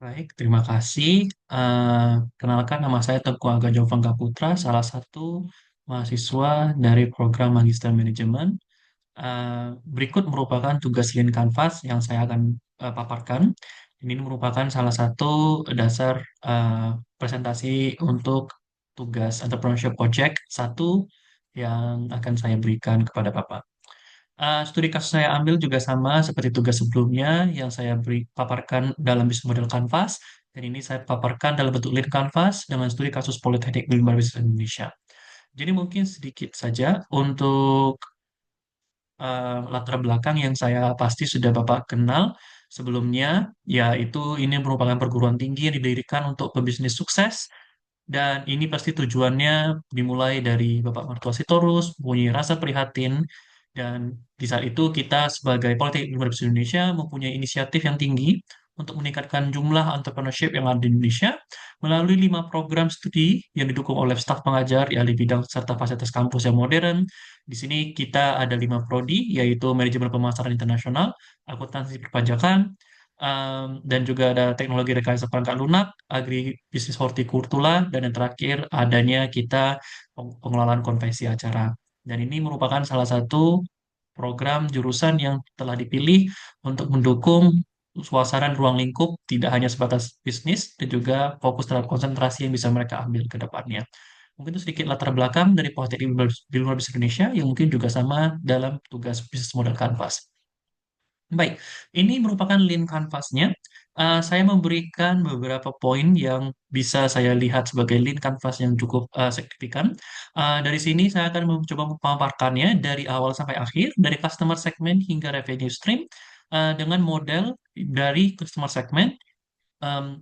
Baik, terima kasih. Kenalkan nama saya Teguh Angga Jovangga Putra, salah satu mahasiswa dari program Magister Manajemen. Berikut merupakan tugas Lean Canvas yang saya akan paparkan. Ini merupakan salah satu dasar presentasi untuk tugas Entrepreneurship Project satu yang akan saya berikan kepada Bapak. Studi kasus saya ambil juga sama seperti tugas sebelumnya yang saya beri paparkan dalam bisnis model Canvas, dan ini saya paparkan dalam bentuk lead Canvas dengan studi kasus Politeknik Lingkungan Bisnis Indonesia. Jadi mungkin sedikit saja untuk latar belakang yang saya pasti sudah Bapak kenal sebelumnya, yaitu ini merupakan perguruan tinggi yang didirikan untuk pebisnis sukses, dan ini pasti tujuannya dimulai dari Bapak Martua Sitorus, mempunyai rasa prihatin, dan di saat itu kita sebagai Politeknik Universitas Indonesia mempunyai inisiatif yang tinggi untuk meningkatkan jumlah entrepreneurship yang ada di Indonesia melalui 5 program studi yang didukung oleh staf pengajar ya di bidang serta fasilitas kampus yang modern. Di sini kita ada 5 prodi, yaitu manajemen pemasaran internasional, akuntansi perpajakan, dan juga ada teknologi rekayasa perangkat lunak, agribisnis hortikultura, dan yang terakhir adanya kita pengelolaan konvensi acara. Dan ini merupakan salah satu program jurusan yang telah dipilih untuk mendukung suasana ruang lingkup tidak hanya sebatas bisnis, dan juga fokus terhadap konsentrasi yang bisa mereka ambil ke depannya. Mungkin itu sedikit latar belakang dari Politeknik di luar Bisnis Indonesia yang mungkin juga sama dalam tugas bisnis model Canvas. Baik, ini merupakan lean canvas-nya. Saya memberikan beberapa poin yang bisa saya lihat sebagai lean canvas yang cukup signifikan. Dari sini saya akan mencoba memaparkannya dari awal sampai akhir, dari customer segment hingga revenue stream, dengan model dari customer segment,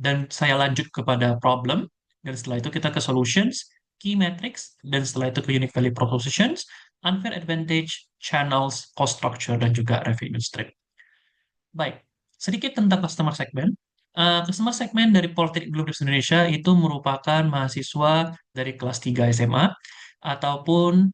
dan saya lanjut kepada problem, dan setelah itu kita ke solutions, key metrics, dan setelah itu ke unique value propositions, unfair advantage, channels, cost structure, dan juga revenue stream. Baik, sedikit tentang customer segment. Customer segment dari Politeknik Lugis Indonesia itu merupakan mahasiswa dari kelas 3 SMA ataupun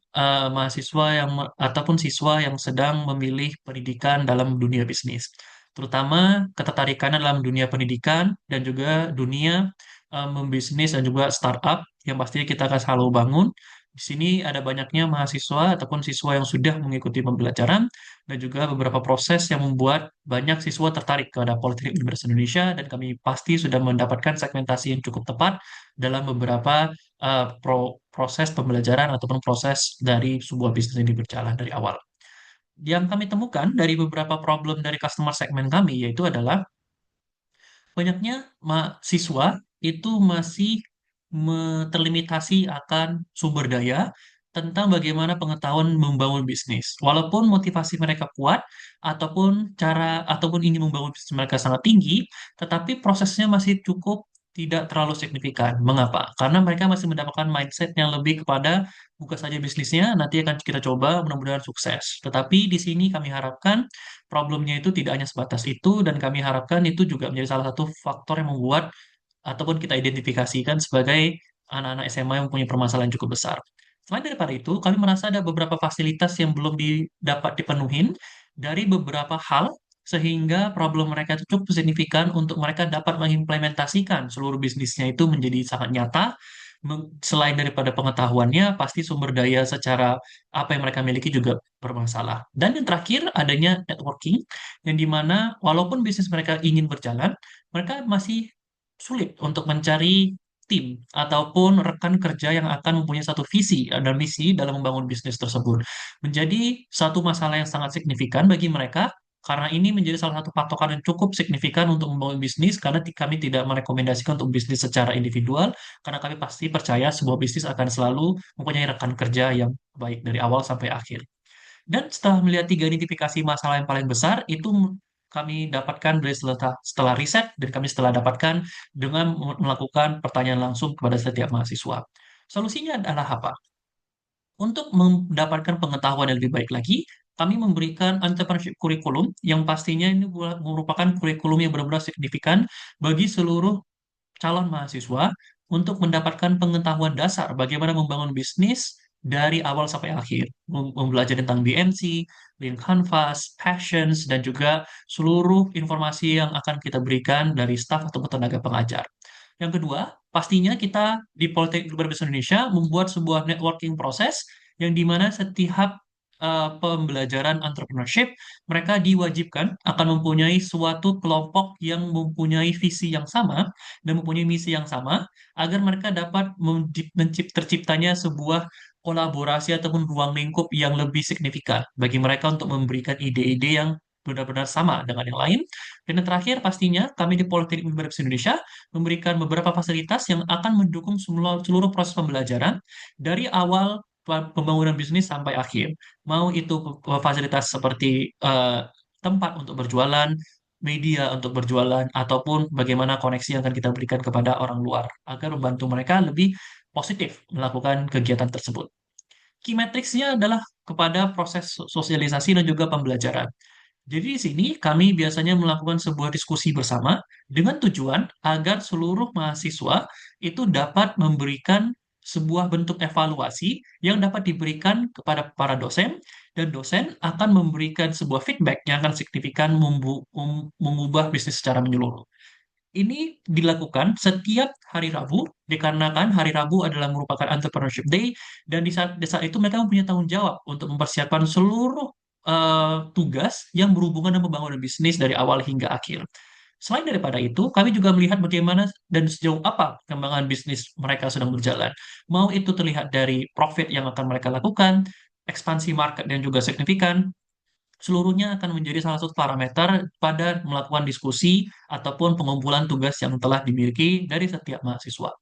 mahasiswa ataupun siswa yang sedang memilih pendidikan dalam dunia bisnis. Terutama ketertarikannya dalam dunia pendidikan dan juga dunia membisnis dan juga startup yang pastinya kita akan selalu bangun. Di sini ada banyaknya mahasiswa ataupun siswa yang sudah mengikuti pembelajaran dan juga beberapa proses yang membuat banyak siswa tertarik kepada Politeknik Universitas Indonesia, dan kami pasti sudah mendapatkan segmentasi yang cukup tepat dalam beberapa proses pembelajaran ataupun proses dari sebuah bisnis ini berjalan dari awal. Yang kami temukan dari beberapa problem dari customer segment kami yaitu adalah banyaknya mahasiswa itu masih terlimitasi akan sumber daya tentang bagaimana pengetahuan membangun bisnis. Walaupun motivasi mereka kuat ataupun ingin membangun bisnis mereka sangat tinggi, tetapi prosesnya masih cukup tidak terlalu signifikan. Mengapa? Karena mereka masih mendapatkan mindset yang lebih kepada buka saja bisnisnya, nanti akan kita coba, mudah-mudahan sukses. Tetapi di sini kami harapkan problemnya itu tidak hanya sebatas itu, dan kami harapkan itu juga menjadi salah satu faktor yang membuat ataupun kita identifikasikan sebagai anak-anak SMA yang mempunyai permasalahan cukup besar. Selain daripada itu, kami merasa ada beberapa fasilitas yang belum dapat dipenuhin dari beberapa hal, sehingga problem mereka itu cukup signifikan untuk mereka dapat mengimplementasikan seluruh bisnisnya itu menjadi sangat nyata. Selain daripada pengetahuannya, pasti sumber daya secara apa yang mereka miliki juga bermasalah. Dan yang terakhir, adanya networking, yang dimana walaupun bisnis mereka ingin berjalan, mereka masih sulit untuk mencari tim ataupun rekan kerja yang akan mempunyai satu visi dan misi dalam membangun bisnis tersebut. Menjadi satu masalah yang sangat signifikan bagi mereka, karena ini menjadi salah satu patokan yang cukup signifikan untuk membangun bisnis, karena kami tidak merekomendasikan untuk bisnis secara individual, karena kami pasti percaya sebuah bisnis akan selalu mempunyai rekan kerja yang baik dari awal sampai akhir. Dan setelah melihat 3 identifikasi masalah yang paling besar, itu kami dapatkan dari setelah riset, dan kami setelah dapatkan dengan melakukan pertanyaan langsung kepada setiap mahasiswa. Solusinya adalah apa? Untuk mendapatkan pengetahuan yang lebih baik lagi, kami memberikan entrepreneurship curriculum yang pastinya ini merupakan kurikulum yang benar-benar signifikan bagi seluruh calon mahasiswa untuk mendapatkan pengetahuan dasar bagaimana membangun bisnis dari awal sampai akhir, mempelajari tentang BMC, Lean Canvas, Passions, dan juga seluruh informasi yang akan kita berikan dari staf atau tenaga pengajar. Yang kedua, pastinya kita di Politeknik Luar Biasa Indonesia membuat sebuah networking proses yang dimana setiap pembelajaran entrepreneurship, mereka diwajibkan akan mempunyai suatu kelompok yang mempunyai visi yang sama dan mempunyai misi yang sama, agar mereka dapat terciptanya sebuah kolaborasi ataupun ruang lingkup yang lebih signifikan bagi mereka untuk memberikan ide-ide yang benar-benar sama dengan yang lain. Dan yang terakhir, pastinya kami di Politeknik Universitas Indonesia memberikan beberapa fasilitas yang akan mendukung seluruh proses pembelajaran dari awal pembangunan bisnis sampai akhir. Mau itu fasilitas seperti tempat untuk berjualan, media untuk berjualan, ataupun bagaimana koneksi yang akan kita berikan kepada orang luar agar membantu mereka lebih positif melakukan kegiatan tersebut. Key metrics-nya adalah kepada proses sosialisasi dan juga pembelajaran. Jadi di sini kami biasanya melakukan sebuah diskusi bersama dengan tujuan agar seluruh mahasiswa itu dapat memberikan sebuah bentuk evaluasi yang dapat diberikan kepada para dosen, dan dosen akan memberikan sebuah feedback yang akan signifikan mengubah bisnis secara menyeluruh. Ini dilakukan setiap hari Rabu, dikarenakan hari Rabu adalah merupakan Entrepreneurship Day, dan di saat itu mereka mempunyai tanggung jawab untuk mempersiapkan seluruh tugas yang berhubungan dengan pembangunan bisnis dari awal hingga akhir. Selain daripada itu, kami juga melihat bagaimana dan sejauh apa perkembangan bisnis mereka sedang berjalan. Mau itu terlihat dari profit yang akan mereka lakukan, ekspansi market yang juga signifikan, seluruhnya akan menjadi salah satu parameter pada melakukan diskusi ataupun pengumpulan tugas yang telah dimiliki dari setiap mahasiswa.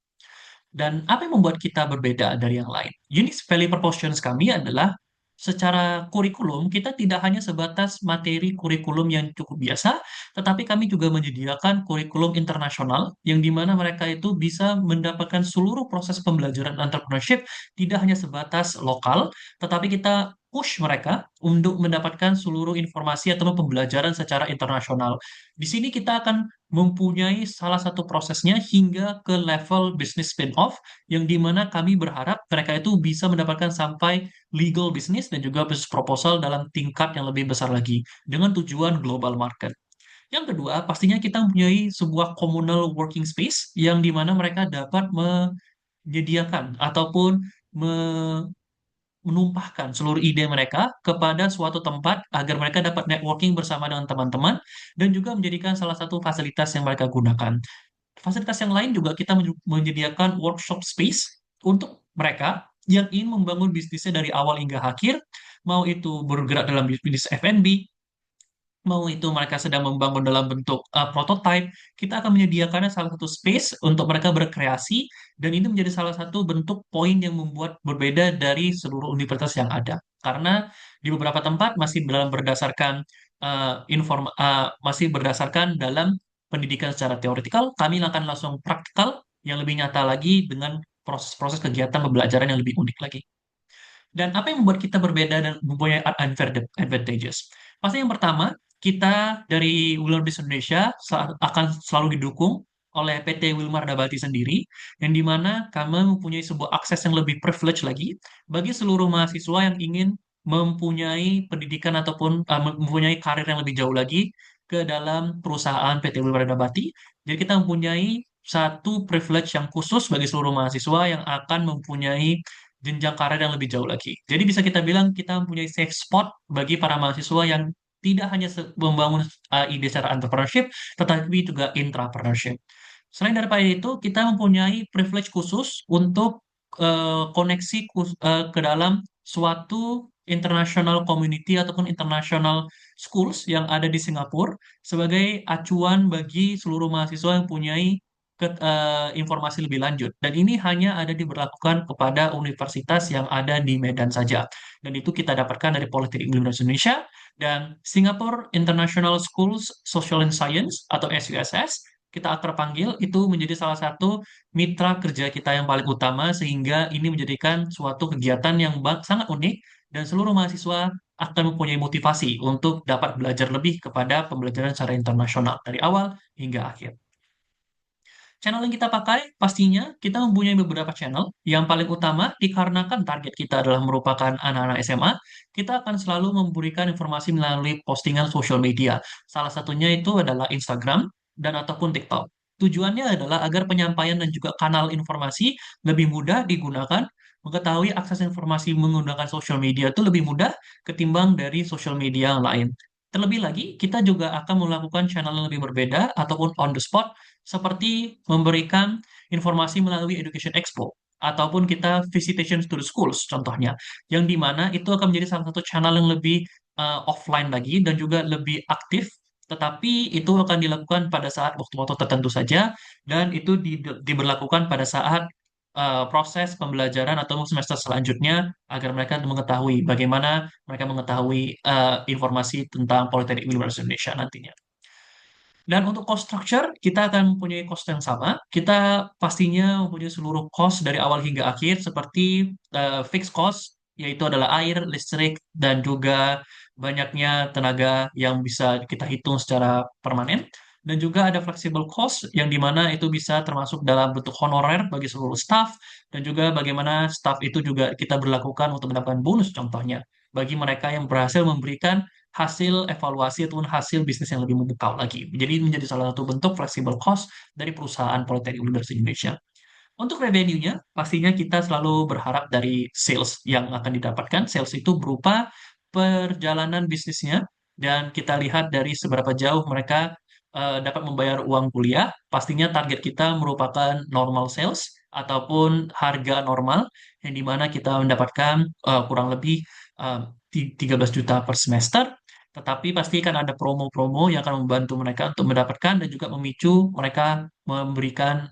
Dan apa yang membuat kita berbeda dari yang lain? Unique value propositions kami adalah secara kurikulum, kita tidak hanya sebatas materi kurikulum yang cukup biasa, tetapi kami juga menyediakan kurikulum internasional yang dimana mereka itu bisa mendapatkan seluruh proses pembelajaran entrepreneurship tidak hanya sebatas lokal, tetapi kita push mereka untuk mendapatkan seluruh informasi atau pembelajaran secara internasional. Di sini kita akan mempunyai salah satu prosesnya hingga ke level business spin-off, yang dimana kami berharap mereka itu bisa mendapatkan sampai legal business dan juga business proposal dalam tingkat yang lebih besar lagi dengan tujuan global market. Yang kedua, pastinya kita mempunyai sebuah communal working space yang dimana mereka dapat menyediakan ataupun menumpahkan seluruh ide mereka kepada suatu tempat agar mereka dapat networking bersama dengan teman-teman dan juga menjadikan salah satu fasilitas yang mereka gunakan. Fasilitas yang lain juga kita menyediakan workshop space untuk mereka yang ingin membangun bisnisnya dari awal hingga akhir, mau itu bergerak dalam bisnis F&B, mau itu mereka sedang membangun dalam bentuk prototype, kita akan menyediakannya salah satu space untuk mereka berkreasi, dan itu menjadi salah satu bentuk poin yang membuat berbeda dari seluruh universitas yang ada. Karena di beberapa tempat masih dalam berdasarkan masih berdasarkan dalam pendidikan secara teoritikal, kami akan langsung praktikal yang lebih nyata lagi dengan proses-proses kegiatan pembelajaran yang lebih unik lagi. Dan apa yang membuat kita berbeda dan mempunyai advantages? Pasti yang pertama, kita dari Wilmar Business Indonesia akan selalu didukung oleh PT Wilmar Dabati sendiri, yang dimana kami mempunyai sebuah akses yang lebih privilege lagi bagi seluruh mahasiswa yang ingin mempunyai pendidikan ataupun mempunyai karir yang lebih jauh lagi ke dalam perusahaan PT Wilmar Dabati. Jadi kita mempunyai satu privilege yang khusus bagi seluruh mahasiswa yang akan mempunyai jenjang karir yang lebih jauh lagi. Jadi bisa kita bilang kita mempunyai safe spot bagi para mahasiswa yang tidak hanya membangun ide secara entrepreneurship, tetapi juga intrapreneurship. Selain daripada itu, kita mempunyai privilege khusus untuk koneksi ke dalam suatu international community ataupun international schools yang ada di Singapura sebagai acuan bagi seluruh mahasiswa yang mempunyai informasi lebih lanjut. Dan ini hanya ada diberlakukan kepada universitas yang ada di Medan saja. Dan itu kita dapatkan dari Politeknik Indonesia dan Singapore International Schools Social and Science atau SUSS. Kita akrab panggil, itu menjadi salah satu mitra kerja kita yang paling utama, sehingga ini menjadikan suatu kegiatan yang sangat unik dan seluruh mahasiswa akan mempunyai motivasi untuk dapat belajar lebih kepada pembelajaran secara internasional dari awal hingga akhir. Channel yang kita pakai, pastinya kita mempunyai beberapa channel. Yang paling utama, dikarenakan target kita adalah merupakan anak-anak SMA, kita akan selalu memberikan informasi melalui postingan sosial media. Salah satunya itu adalah Instagram dan ataupun TikTok. Tujuannya adalah agar penyampaian dan juga kanal informasi lebih mudah digunakan, mengetahui akses informasi menggunakan sosial media itu lebih mudah ketimbang dari sosial media yang lain. Terlebih lagi, kita juga akan melakukan channel yang lebih berbeda ataupun on the spot seperti memberikan informasi melalui Education Expo ataupun kita visitation to the schools contohnya, yang dimana itu akan menjadi salah satu channel yang lebih offline lagi dan juga lebih aktif, tetapi itu akan dilakukan pada saat waktu-waktu tertentu saja dan itu diberlakukan pada saat proses pembelajaran atau semester selanjutnya agar mereka mengetahui bagaimana mereka mengetahui informasi tentang Politeknik Universitas Indonesia nantinya. Dan untuk cost structure, kita akan mempunyai cost yang sama. Kita pastinya mempunyai seluruh cost dari awal hingga akhir, seperti fixed cost, yaitu adalah air, listrik, dan juga banyaknya tenaga yang bisa kita hitung secara permanen. Dan juga ada flexible cost, yang dimana itu bisa termasuk dalam bentuk honorer bagi seluruh staff, dan juga bagaimana staff itu juga kita berlakukan untuk mendapatkan bonus contohnya, bagi mereka yang berhasil memberikan hasil evaluasi ataupun hasil bisnis yang lebih memukau lagi. Jadi menjadi salah satu bentuk flexible cost dari perusahaan Politeknik Universitas Indonesia. Untuk revenue-nya, pastinya kita selalu berharap dari sales yang akan didapatkan. Sales itu berupa perjalanan bisnisnya, dan kita lihat dari seberapa jauh mereka dapat membayar uang kuliah. Pastinya target kita merupakan normal sales ataupun harga normal, yang dimana kita mendapatkan kurang lebih 13 juta per semester. Tetapi pasti kan ada promo-promo yang akan membantu mereka untuk mendapatkan dan juga memicu mereka memberikan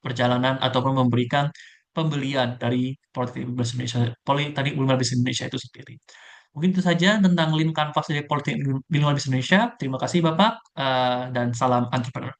perjalanan ataupun memberikan pembelian dari Politeknik Universitas Indonesia, Politeknik Universitas Indonesia itu sendiri. Mungkin itu saja tentang link kanvas dari Politeknik Universitas Indonesia. Terima kasih Bapak, dan salam entrepreneur.